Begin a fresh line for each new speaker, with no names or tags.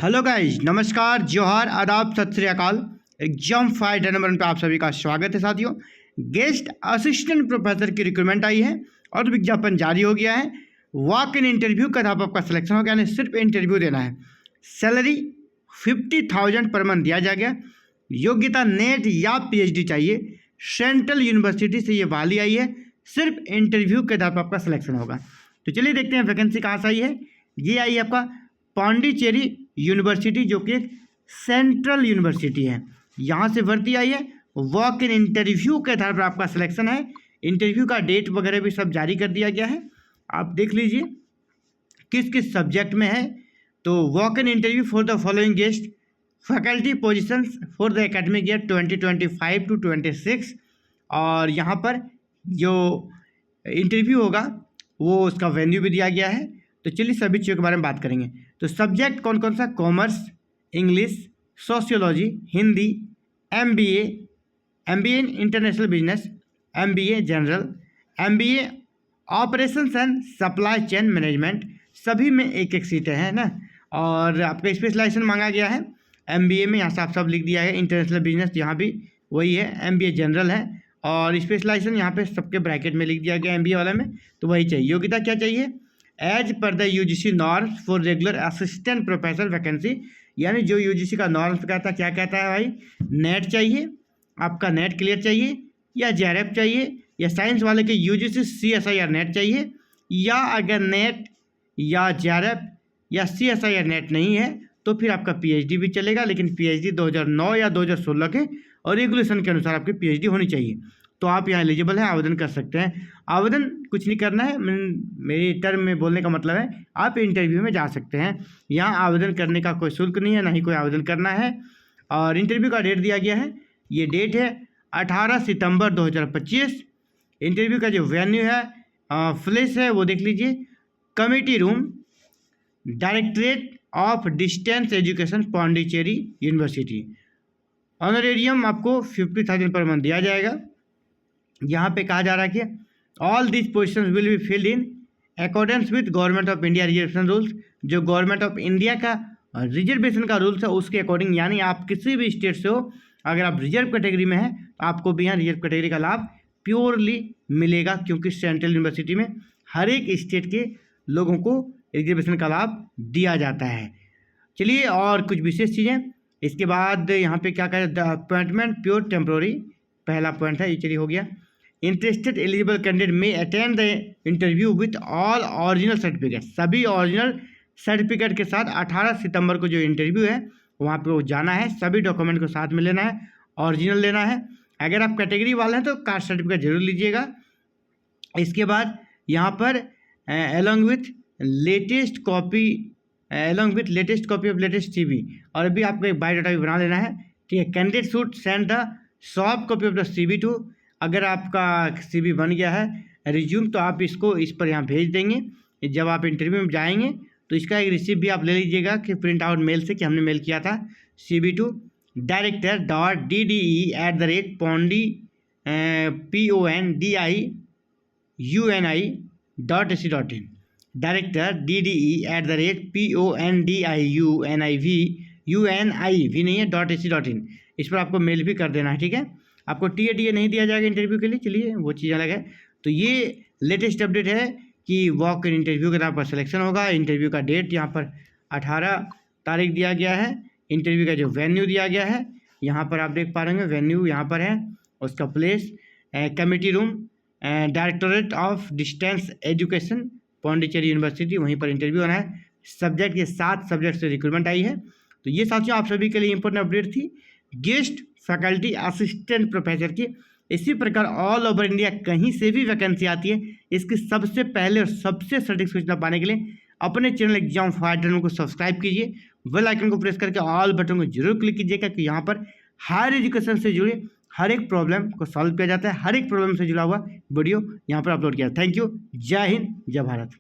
Hello guys, नमस्कार, जोहार, आदाब, सत श्री अकाल। एग्जाम फाइट नंबर पे आप सभी का स्वागत है साथियों। गेस्ट असिस्टेंट प्रोफेसर की रिक्रूटमेंट आई है और विज्ञापन जारी हो गया है। वॉक इन इंटरव्यू का आपका सिलेक्शन हो गया, यानी सिर्फ इंटरव्यू देना है। सैलरी 50,000 पर मंथ दिया जा गया। योग्यता नेट या PhD चाहिए। सेंट्रल यूनिवर्सिटी से ये वाली आई है। सिर्फ इंटरव्यू के आधार पर आपका सिलेक्शन होगा। तो चलिए देखते हैं वैकेंसी कहाँ से आई है। ये आई है आपका पांडिचेरी यूनिवर्सिटी, जो कि एक सेंट्रल यूनिवर्सिटी है। यहाँ से भर्ती आई है। वॉक इन इंटरव्यू के आधार पर आपका सिलेक्शन है। इंटरव्यू का डेट वगैरह भी सब जारी कर दिया गया है। आप देख लीजिए किस किस सब्जेक्ट में है। तो walk in interview for the following guest faculty positions for the academic year 2025 to 26। और यहाँ पर जो इंटरव्यू होगा वो उसका वेन्यू भी दिया गया है। तो चलिए सभी चीज़ों के बारे में बात करेंगे। तो सब्जेक्ट कौन कौन सा? Commerce, English, sociology, Hindi, MBA, MBA in international business, MBA general, MBA operations and supply chain management. सभी में एक एक सीटें हैं ना। और आपका स्पेशलाइजेशन मांगा गया है MBA में, यहाँ से आप सब लिख दिया है। इंटरनेशनल बिजनेस यहाँ भी वही है, MBA जनरल है। और स्पेशलाइजेशन यहाँ पे सबके ब्रैकेट में लिख दिया गया MBA वाला में, तो वही चाहिए। योग्यता क्या चाहिए? As per the UGC norms for regular assistant professor vacancy, यानी जो UGC का नॉर्म्स कहता है, क्या कहता है भाई? नेट चाहिए, आपका नेट क्लियर चाहिए, या JRF चाहिए, या साइंस वाले के UGC CSIR नेट चाहिए, या अगर नेट या JRF या CSIR नेट नहीं है तो फिर आपका PhD भी चलेगा, लेकिन PhD 2009 या 2016 के और रेगुलेशन के अनुसार आपकी PhD होनी चाहिए। तो आप यहाँ एलिजिबल हैं, आवेदन कर सकते हैं। आवेदन कुछ नहीं करना है, मेरी टर्म में बोलने का मतलब है आप इंटरव्यू में जा सकते हैं। यहाँ आवेदन करने का कोई शुल्क नहीं है, ना ही कोई आवेदन करना है। और इंटरव्यू का डेट दिया गया है, ये डेट है 18 सितंबर 2025। इंटरव्यू का जो वेन्यू है फ्लेस है वो देख लीजिए, committee room, directorate of distance education, Pondicherry university. Honorarium आपको 50,000 पर मंथ दिया जाएगा। यहाँ पे कहा जा रहा है कि all this position will be filled in accordance with government of India reservation rules. जो गवर्नमेंट ऑफ इंडिया का रिजर्वेशन का रूल्स है उसके अकॉर्डिंग, यानी आप किसी भी स्टेट से हो, अगर आप रिजर्व कैटेगरी में हैं तो आपको भी यहाँ रिजर्व कैटेगरी का लाभ प्योरली मिलेगा, क्योंकि सेंट्रल यूनिवर्सिटी में हर एक स्टेट के लोगों को रिजर्वेशन का लाभ दिया जाता है। चलिए और कुछ विशेष चीज़ें इसके बाद यहाँ पे क्या करें? द अपॉइंटमेंट प्योर टेम्प्रोरी, पहला पॉइंट है, ये चलिए हो गया। इंटरेस्टेड एलिजिबल कैंडिडेट में attend the interview with all original certificate, सभी ओरिजिनल सर्टिफिकेट के साथ 18 सितंबर को जो इंटरव्यू है वहाँ पे वो जाना है। सभी डॉक्यूमेंट को साथ में लेना है, ओरिजिनल लेना है। अगर आप कैटेगरी वाले हैं तो कास्ट सर्टिफिकेट जरूर लीजिएगा। इसके बाद यहाँ पर along with latest copy of latest CV, और अभी आपको एक बायोडाटा भी बना लेना है, ठीक है। Candidate should send the soft copy of the CV to, अगर आपका CV बन गया है रिज्यूम तो आप इसको इस पर यहाँ भेज देंगे। जब आप इंटरव्यू में जाएंगे तो इसका एक रिसिप्ट भी आप ले लीजिएगा कि प्रिंट आउट मेल से कि हमने मेल किया था CV टू director.DDE@PONDIUNI.ac.in, director.DDE@PONDIUNIV नहीं है .ac.in, इस पर आपको मेल भी कर देना है, ठीक है। आपको TA नहीं दिया जाएगा इंटरव्यू के लिए, चलिए वो चीज़ अलग है। तो ये लेटेस्ट अपडेट है कि वॉक इन इंटरव्यू के नाम पर सिलेक्शन होगा। इंटरव्यू का डेट यहाँ पर 18 तारीख दिया गया है। इंटरव्यू का जो वेन्यू दिया गया है यहाँ पर आप देख पा रहे हैं, वेन्यू यहाँ पर है, उसका place committee room, directorate of distance education, Pondicherry university, वहीं पर इंटरव्यू होना है। सब्जेक्ट के 7 सब्जेक्ट से रिक्रूटमेंट आई है। तो ये साथियों आप सभी के लिए इंपॉर्टेंट अपडेट थी गेस्ट फैकल्टी असिस्टेंट प्रोफेसर की। इसी प्रकार ऑल ओवर इंडिया कहीं से भी वैकेंसी आती है, इसकी सबसे पहले और सबसे सटीक सूचना पाने के लिए अपने चैनल एग्जाम फाइटर को सब्सक्राइब कीजिए। बेल आइकन को प्रेस करके ऑल बटन को जरूर क्लिक कीजिएगा कि यहाँ पर हायर एजुकेशन से जुड़े हर एक प्रॉब्लम को सॉल्व किया जाता है। हर एक प्रॉब्लम से जुड़ा हुआ वीडियो यहाँ पर अपलोड किया। Thank you. जय हिंद, जय भारत।